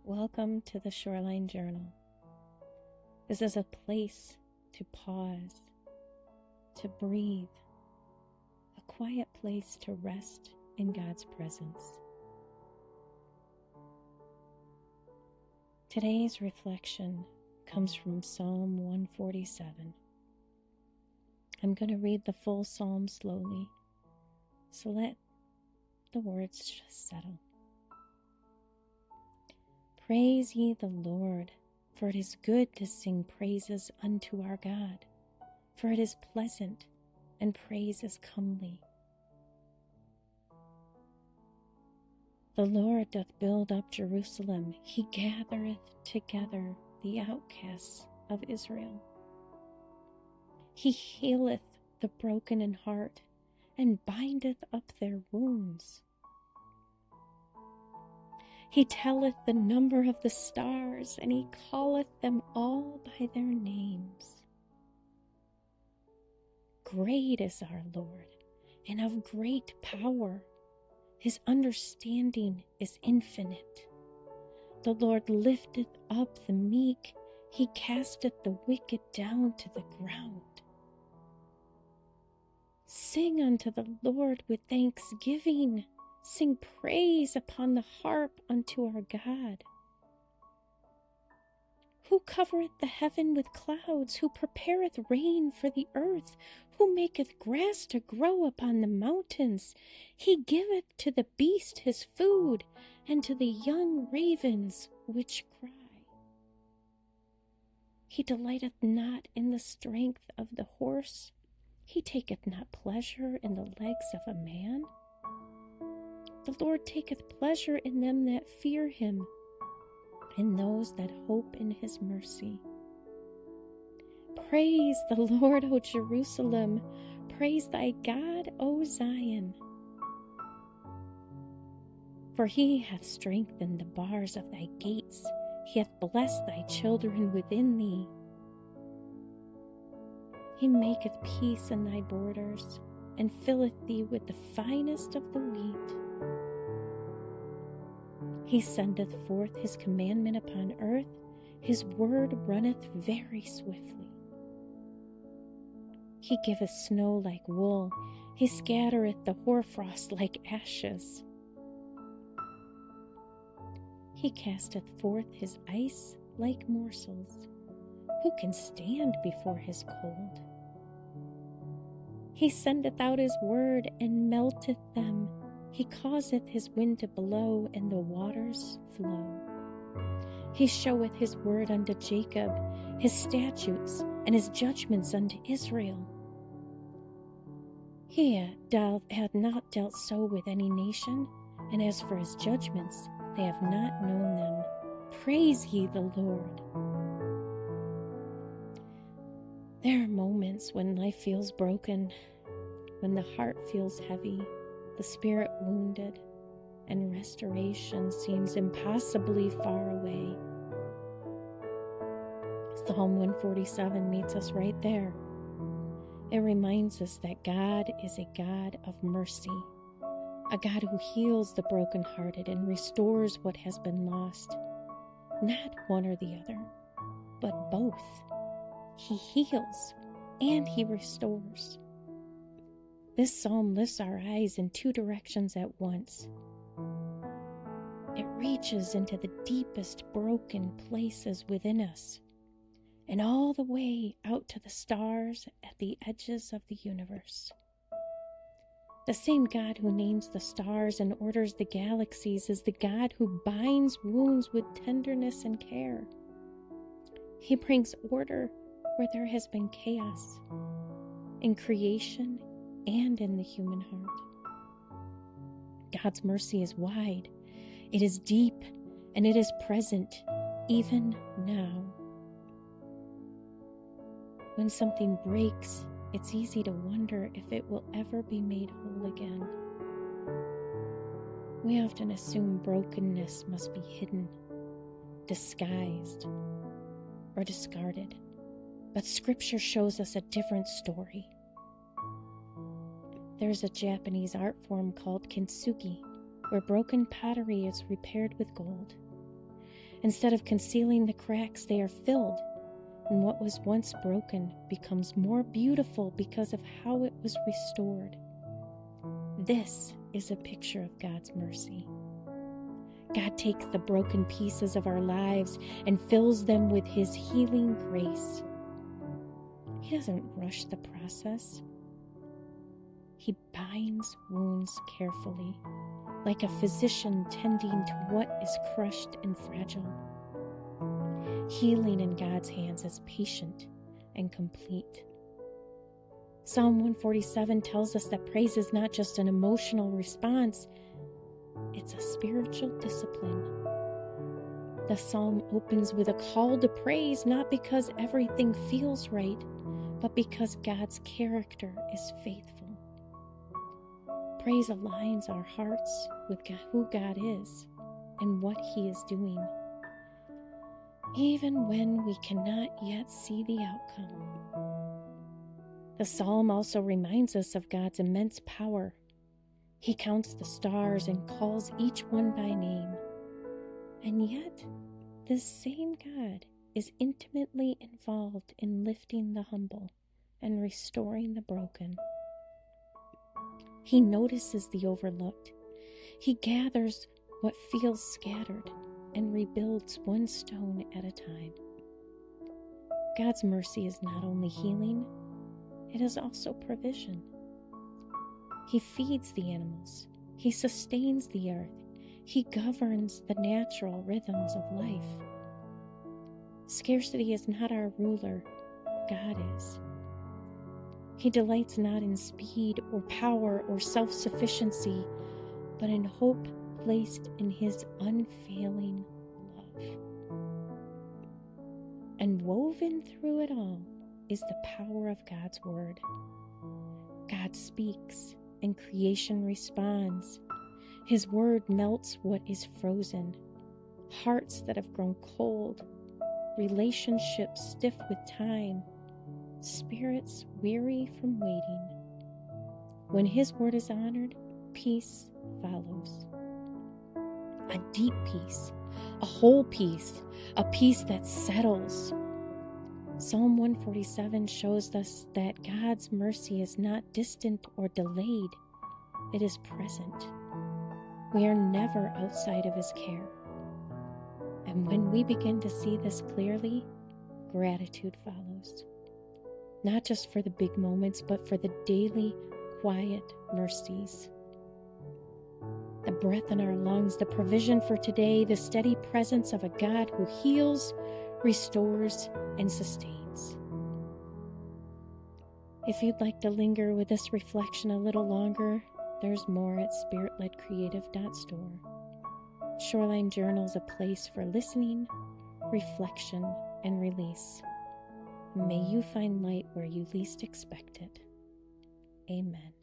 Welcome to the Shoreline Journal. This is a place to pause, to breathe, a quiet place to rest in God's presence. Today's reflection comes from Psalm 147. I'm going to read the full psalm slowly, so let the words just settle. Praise ye the Lord, for it is good to sing praises unto our God, for it is pleasant, and praise is comely. The Lord doth build up Jerusalem, he gathereth together the outcasts of Israel. He healeth the broken in heart, and bindeth up their wounds. He telleth the number of the stars, and he calleth them all by their names. Great is our Lord, and of great power. His understanding is infinite. The Lord lifteth up the meek, he casteth the wicked down to the ground. Sing unto the Lord with thanksgiving. Sing praise upon the harp unto our God. Who covereth the heaven with clouds, who prepareth rain for the earth, who maketh grass to grow upon the mountains. He giveth to the beast his food, and to the young ravens which cry. He delighteth not in the strength of the horse, he taketh not pleasure in the legs of a man. The Lord taketh pleasure in them that fear him, in those that hope in his mercy. Praise the Lord, O Jerusalem. Praise thy God, O Zion. For he hath strengthened the bars of thy gates. He hath blessed thy children within thee. He maketh peace in thy borders, and filleth thee with the finest of the wheat. He sendeth forth his commandment upon earth, his word runneth very swiftly. He giveth snow like wool, he scattereth the hoarfrost like ashes. He casteth forth his ice like morsels. Who can stand before his cold? He sendeth out his word and melteth them. He causeth his wind to blow, and the waters flow. He showeth his word unto Jacob, his statutes and his judgments unto Israel. He hath not dealt so with any nation, and as for his judgments, they have not known them. Praise ye the Lord. There are moments when life feels broken, when the heart feels heavy, the spirit wounded, and restoration seems impossibly far away. Psalm 147 meets us right there. It reminds us that God is a God of mercy, a God who heals the brokenhearted and restores what has been lost. Not one or the other, but both. He heals and he restores. This psalm lifts our eyes in two directions at once. It reaches into the deepest broken places within us, and all the way out to the stars at the edges of the universe. The same God who names the stars and orders the galaxies is the God who binds wounds with tenderness and care. He brings order where there has been chaos, in creation and in the human heart. God's mercy is wide, it is deep, and it is present even now. When something breaks, it's easy to wonder if it will ever be made whole again. We often assume brokenness must be hidden, disguised, or discarded, but Scripture shows us a different story. There's a Japanese art form called kintsugi, where broken pottery is repaired with gold. Instead of concealing the cracks, they are filled, and what was once broken becomes more beautiful because of how it was restored. This is a picture of God's mercy. God takes the broken pieces of our lives and fills them with His healing grace. He doesn't rush the process. He binds wounds carefully, like a physician tending to what is crushed and fragile. Healing in God's hands is patient and complete. Psalm 147 tells us that praise is not just an emotional response, it's a spiritual discipline. The psalm opens with a call to praise, not because everything feels right, but because God's character is faithful. Praise aligns our hearts with who God is and what He is doing, even when we cannot yet see the outcome. The psalm also reminds us of God's immense power. He counts the stars and calls each one by name. And yet, this same God is intimately involved in lifting the humble and restoring the broken. He notices the overlooked. He gathers what feels scattered and rebuilds one stone at a time. God's mercy is not only healing, it is also provision. He feeds the animals. He sustains the earth. He governs the natural rhythms of life. Scarcity is not our ruler. God is. He delights not in speed or power or self-sufficiency, but in hope placed in His unfailing love. And woven through it all is the power of God's word. God speaks and creation responds. His word melts what is frozen, hearts that have grown cold, relationships stiff with time, spirits weary from waiting. When His word is honored, peace follows. A deep peace, a whole peace, a peace that settles. Psalm 147 shows us that God's mercy is not distant or delayed. It is present. We are never outside of His care. And when we begin to see this clearly, gratitude follows. Not just for the big moments, but for the daily, quiet mercies. The breath in our lungs, the provision for today, the steady presence of a God who heals, restores, and sustains. If you'd like to linger with this reflection a little longer, there's more at spiritledcreative.store. Shoreline Journal is a place for listening, reflection, and release. May you find light where you least expect it. Amen.